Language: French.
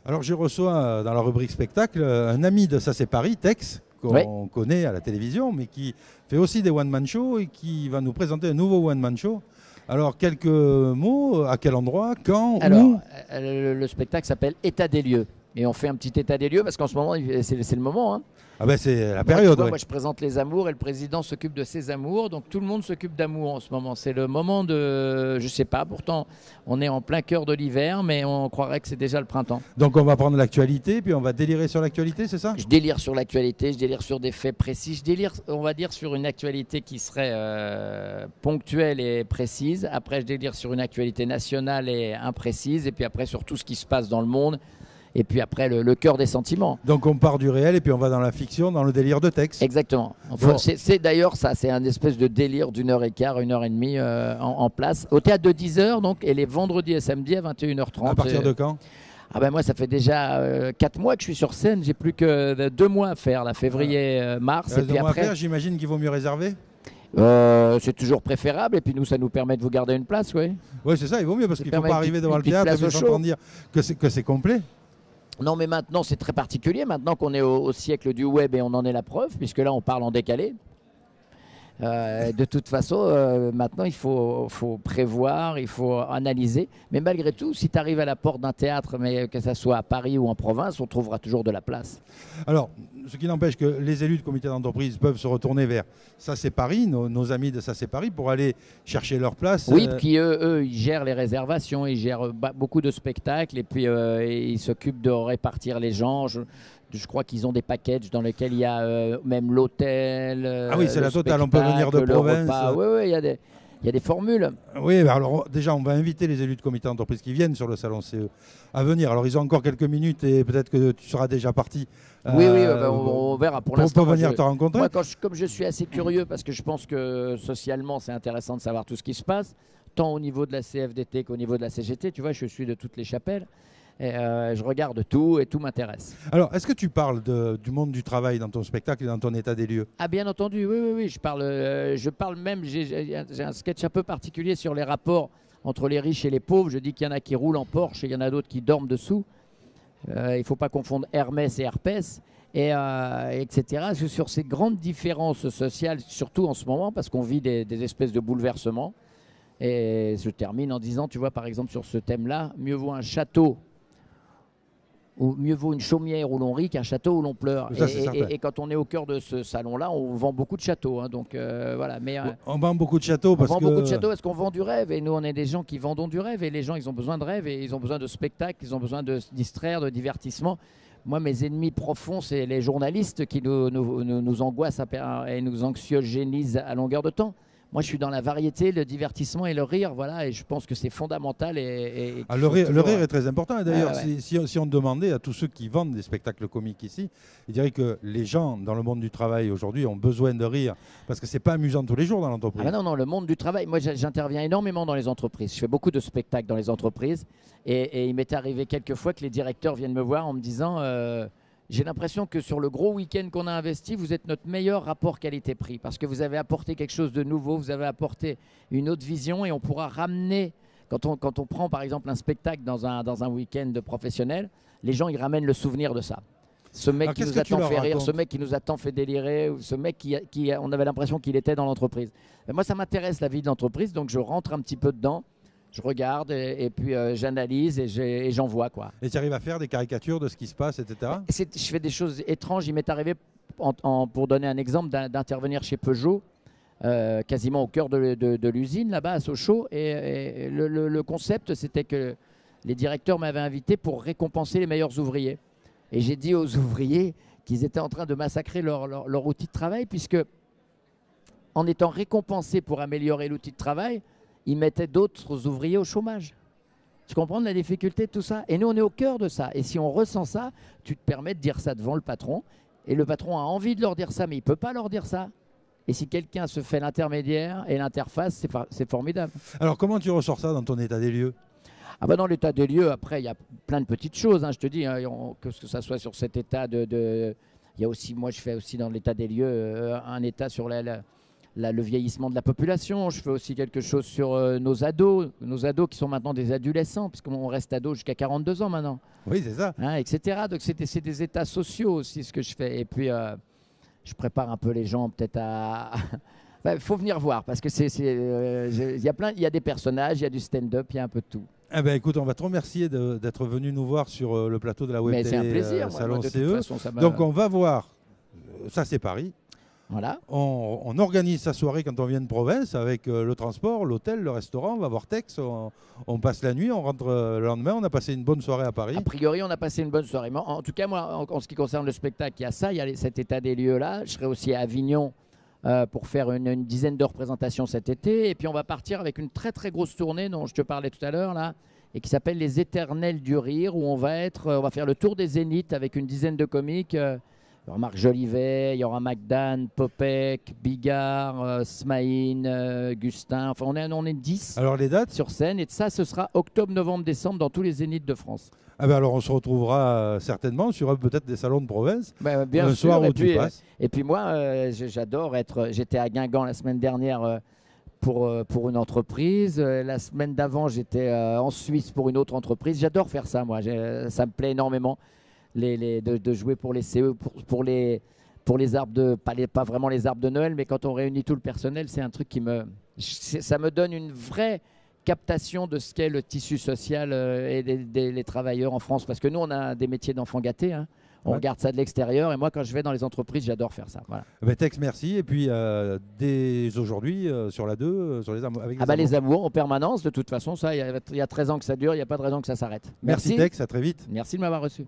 Alors, je reçois dans la rubrique spectacle un ami de Ça c'est Paris, Tex, Oui. qu'on connaît à la télévision, mais qui fait aussi des one-man shows et qui va nous présenter un nouveau one-man show. Alors, quelques mots, à quel endroit, quand, Alors, où? le spectacle s'appelle État des lieux. Et on fait un petit état des lieux parce qu'en ce moment, c'est le moment, hein. Ah ben c'est la Moi, période, tu vois, ouais. moi, je présente les amours et le président s'occupe de ses amours. Donc tout le monde s'occupe d'amour en ce moment. C'est le moment de, je sais pas, pourtant on est en plein cœur de l'hiver, mais on croirait que c'est déjà le printemps. Donc, on va prendre l'actualité, puis on va délirer sur l'actualité, c'est ça? Je délire sur l'actualité, je délire sur des faits précis, je délire, on va dire, sur une actualité qui serait ponctuelle et précise. Après, je délire sur une actualité nationale et imprécise. Et puis après, sur tout ce qui se passe dans le monde. Et puis après, le cœur des sentiments. Donc, on part du réel et puis on va dans la fiction, dans le délire de Tex. Exactement. Bon. C'est d'ailleurs ça, c'est un espèce de délire d'1h15, 1h30 en place. Au théâtre de 10h, donc, et les vendredis et samedis à 21h30. À partir de quand? Ah ben moi, ça fait déjà 4 mois que je suis sur scène. J'ai plus que 2 mois à faire, là, février, mars. Et puis après, j'imagine qu'il vaut mieux réserver. c'est toujours préférable. Et puis nous, ça nous permet de vous garder une place, oui. Oui, c'est ça, il vaut mieux parce qu'il ne faut permet pas une arriver petite- devant une le petite théâtre place et au s'entendre chaud. dire que c'est complet. Non, mais maintenant, c'est très particulier. Maintenant qu'on est au siècle du web et on en est la preuve, puisque là, on parle en décalé. De toute façon, maintenant, il faut prévoir, il faut analyser. Mais malgré tout, si tu arrives à la porte d'un théâtre, mais que ce soit à Paris ou en province, on trouvera toujours de la place. Alors, ce qui n'empêche que les élus de comité d'entreprise peuvent se retourner vers Ça c'est Paris, nos amis de Ça c'est Paris, pour aller chercher leur place. Oui, puis eux, ils gèrent les réservations, ils gèrent beaucoup de spectacles et puis ils s'occupent de répartir les gens. Je crois qu'ils ont des packages dans lesquels il y a même l'hôtel. Ah oui, c'est le la totale, on peut venir de spectacle, le province. repas. Oui, oui, il y a des formules. Oui, bah alors déjà, on va inviter les élus de comité d'entreprise qui viennent sur le salon CE à venir. Alors, ils ont encore quelques minutes et peut-être que tu seras déjà parti. Oui, on verra. Pour l'instant, venir te rencontrer. Moi, comme je suis assez curieux, parce que je pense que socialement, c'est intéressant de savoir tout ce qui se passe, tant au niveau de la CFDT qu'au niveau de la CGT. Tu vois, je suis de toutes les chapelles. Et je regarde tout et tout m'intéresse. Alors, est-ce que tu parles du monde du travail dans ton spectacle et dans ton état des lieux? Ah, bien entendu, oui. Je parle même, j'ai un sketch un peu particulier sur les rapports entre les riches et les pauvres. Je dis qu'il y en a qui roulent en Porsche et il y en a d'autres qui dorment dessous. Il ne faut pas confondre Hermès et Herpès, etc. Sur ces grandes différences sociales, surtout en ce moment, parce qu'on vit des espèces de bouleversements. Et je termine en disant, tu vois, par exemple, sur ce thème-là, mieux vaut un château ou mieux vaut une chaumière où l'on rit qu'un château où l'on pleure. Ça, Et quand on est au cœur de ce salon-là, on vend beaucoup de châteaux. Hein, donc voilà. Mais on vend beaucoup de châteaux parce beaucoup de châteaux parce qu'on vend du rêve. Et nous, on est des gens qui vendons du rêve. Et les gens, ils ont besoin de rêve et ils ont besoin de spectacles, ils ont besoin de se distraire, de divertissement. Moi, mes ennemis profonds, c'est les journalistes qui nous angoissent et nous anxiogénisent à longueur de temps. Moi, je suis dans la variété, le divertissement et le rire, voilà, et je pense que c'est fondamental. Le rire est très important. Et d'ailleurs, si on demandait à tous ceux qui vendent des spectacles comiques ici, ils diraient que les gens dans le monde du travail aujourd'hui ont besoin de rire, parce que c'est pas amusant tous les jours dans l'entreprise. Ah ben non, le monde du travail, moi j'interviens énormément dans les entreprises. Je fais beaucoup de spectacles dans les entreprises, et il m'est arrivé quelques fois que les directeurs viennent me voir en me disant... j'ai l'impression que sur le gros week-end qu'on a investi, vous êtes notre meilleur rapport qualité-prix parce que vous avez apporté quelque chose de nouveau, vous avez apporté une autre vision et on pourra ramener, quand on prend par exemple un spectacle dans un week-end de professionnel, les gens ils ramènent le souvenir de ça. Ce mec qui nous a tant fait rire, ce mec qui nous a tant fait délirer, ou ce mec on avait l'impression qu'il était dans l'entreprise. Moi ça m'intéresse la vie de l'entreprise, donc je rentre un petit peu dedans. Je regarde et puis j'analyse et j'envoie quoi. Et tu arrives à faire des caricatures de ce qui se passe, etc. Je fais des choses étranges. Il m'est arrivé, pour donner un exemple, d'intervenir chez Peugeot, quasiment au cœur de l'usine, là-bas à Sochaux. Et le concept, c'était que les directeurs m'avaient invité pour récompenser les meilleurs ouvriers. Et j'ai dit aux ouvriers qu'ils étaient en train de massacrer leur outil de travail, puisque en étant récompensés pour améliorer l'outil de travail, ils mettaient d'autres ouvriers au chômage. Tu comprends la difficulté de tout ça? Et nous, on est au cœur de ça. Et si on ressent ça, tu te permets de dire ça devant le patron. Et le patron a envie de leur dire ça, mais il ne peut pas leur dire ça. Et si quelqu'un se fait l'intermédiaire et l'interface, c'est formidable. Alors, comment tu ressors ça dans ton état des lieux? Ah bah dans l'état des lieux, après, il y a plein de petites choses. Hein, je te dis, hein, que ça soit sur cet état il y a aussi, moi, je fais aussi dans l'état des lieux un état sur le vieillissement de la population. Je fais aussi quelque chose sur nos ados qui sont maintenant des adolescents, puisqu'on reste ado jusqu'à 42 ans maintenant. Oui, c'est ça. Hein, etc. Donc c'est des états sociaux aussi ce que je fais. Et puis je prépare un peu les gens peut-être à... Il faut venir voir parce que il y a des personnages, il y a du stand-up, il y a un peu de tout. Eh ben, écoute, on va te remercier d'être venu nous voir sur le plateau de la Web C'est un plaisir, Salon de CE. toute façon, Donc on va voir, ça c'est Paris. Voilà. On organise sa soirée quand on vient de province avec le transport, l'hôtel, le restaurant. On va voir Tex, on passe la nuit, on rentre le lendemain. On a passé une bonne soirée à Paris. A priori, on a passé une bonne soirée. Mais en tout cas, moi, en ce qui concerne le spectacle, il y a ça, il y a cet état des lieux-là. Je serai aussi à Avignon pour faire une dizaine de représentations cet été. Et puis, on va partir avec une très, très grosse tournée dont je te parlais tout à l'heure, là, et qui s'appelle Les Éternels du Rire, où on va faire le tour des Zéniths avec une dizaine de comiques. Il y aura Marc Jolivet, il y aura Magdan, Popek, Bigard, Smaïn, Gustin. Enfin, on est 10 alors, les dates sur scène. Et ça, ce sera octobre, novembre, décembre dans tous les Zéniths de France. Ah ben alors, on se retrouvera certainement sur peut-être des salons de province. Bien le sûr. soir où tu passes. Et puis moi, j'adore être... J'étais à Guingamp la semaine dernière pour une entreprise. La semaine d'avant, j'étais en Suisse pour une autre entreprise. J'adore faire ça, moi. Ça me plaît énormément. De jouer pour les CE, pour les arbres de pas vraiment les arbres de Noël, mais quand on réunit tout le personnel, c'est un truc ça me donne une vraie captation de ce qu'est le tissu social et des travailleurs en France, parce que nous on a des métiers d'enfants gâtés, hein. On regarde ça de l'extérieur, et moi quand je vais dans les entreprises, j'adore faire ça. Voilà. Tex, merci. Et puis dès aujourd'hui sur la 2, sur les amours, avec les amours en permanence, de toute façon, ça il y a 13 ans que ça dure, il n'y a pas de raison que ça s'arrête. Merci Tex, à très vite. Merci de m'avoir reçu.